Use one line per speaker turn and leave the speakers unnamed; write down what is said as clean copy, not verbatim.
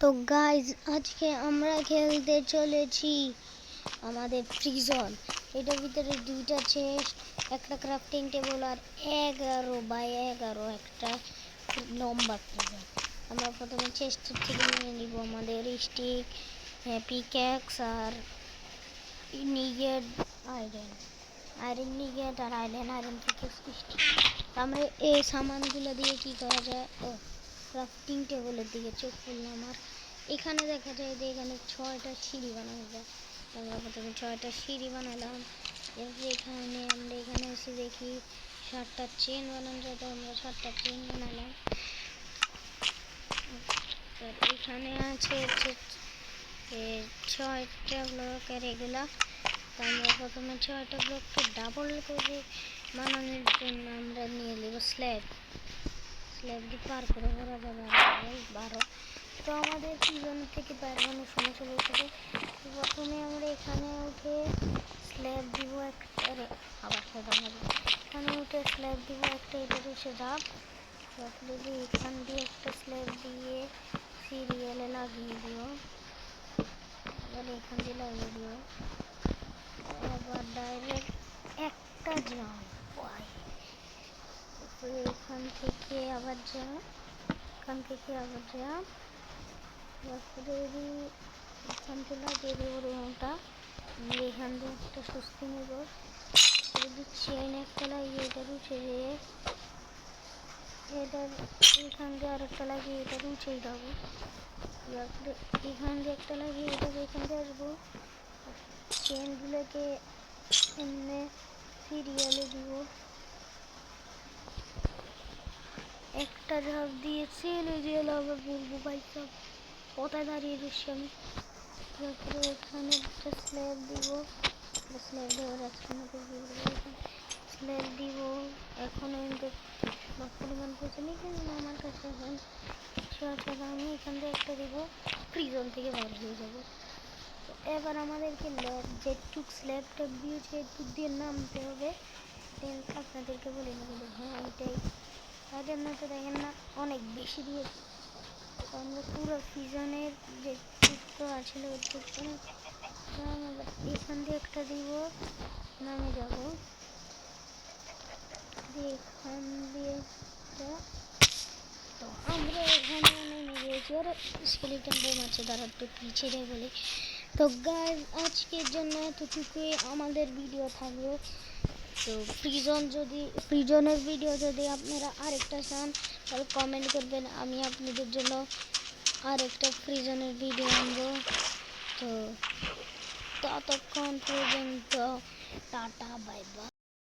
তো গাইজ আজকে আমরা খেলতে চলেছি আমাদের প্রিজন। এটার ভিতরে দুইটা চেস্ট, একটা ক্রাফটিং টেবিল আর 11x11 একটা লম্বা প্রিজন। আমরা প্রথমে চেস্টের থেকে নিয়ে নিব আমাদের স্টিক, পিক্যাক্স আর নিগেট আয়রন নিগেট আর আয়রন পিক্যাক্স স্টিক। আমরা এই সামানগুলো দিয়ে কি করা যায়, ক্রাফটিং টেবিলের দিকে চোখ করলাম আর এখানে দেখা যায় যে এখানে 6টা সিঁড়ি বানানো যায়। আমরা প্রথমে 6টা সিঁড়ি বানালাম। এরপরে আমরা এখানে এসে দেখি 7টা চেন বানানো যায়, তো আমরা 7টা চেন বানালাম। এখানে আছে 6টা ব্লকের এগুলা। তো আমরা প্রথমে 6টা ব্লককে ডাবল করে বানানোর জন্য আমরা নিয়ে নেব স্ল্যাব দিয়ে পার করে করা যাবে 12। তো আমাদের প্রিজন থেকে বাইরে সমস্যা হয়ে যাবে। প্রথমে আমরা এখানে উঠে স্ল্যাব দিব একটা, আবার এখানে উঠে স্ল্যাব দিব একটা, এটা হচ্ছে ডাব। তারপরে এখান দিয়ে একটা স্ল্যাব দিয়ে সিরিয়ালে লাগিয়ে দিও, আবার এখান দিয়ে লাগিয়ে দিও। আবার ডাইরেক্ট একটা জাম্প, এখান থেকে আবার জাম্প, তারপরে এখান থেকে লাগিয়ে দেবো রুমটা। এখান দিয়ে একটা স্বস্তি নেব, যদি চেন একটা লাগিয়ে এটার উঠে যেয়ে এটার এখান দিয়ে আর একটা লাগিয়ে এটার উঠেই যাবো। তারপরে এখান দিয়ে একটা লাগিয়ে এটাকে এখান দিয়ে আসবো। চেনগুলোকে এমনি সিরিয়ালে দিব, একটা ঝাঁপ দিয়ে সিরিয়াল আবার বলবো ভাই সব কোথায় দাঁড়িয়ে রয়েছি আমি। তারপরে এখানে একটা স্ল্যাব দিব, স্ল্যাব দেওয়ার স্ল্যাব দিব। এখন পরিমাণ পয়সা নেই, কিন্তু আমার কাছে এখন 100 টাকা। আমি এখান থেকে একটা দিব, প্রিজন থেকে বাইর হয়ে যাব। তো এবার আমাদেরকে যেটুক স্ল্যাবটা দিয়েছে এটুক দিয়ে নামতে হবে। আপনাদেরকে বলে না, কিন্তু হ্যাঁ এটাই তাদের না, তো দেখেন না অনেক বেশি দিয়ে আমরা পুরো প্রিজনের যে টুকটো আছে এখান দিয়ে একটা দিব, নামে যাব এখান দিয়ে। তো আমরা এখানে নেমে গিয়েছি, আর স্কেলিটন বোম আছে, তারা একটু পিছিয়ে বলি। তো গাইজ আজকের জন্য এতটুকুই আমাদের ভিডিও থাকবে। তো প্রিজনের ভিডিও যদি আপনারা আরেকটা চান তাহলে কমেন্ট করবেন, আমি আপনাদের জন্য আরেকটা প্রিজনের ভিডিও আনবো। তো ততক্ষণ পর্যন্ত টাটা, বাই বাই।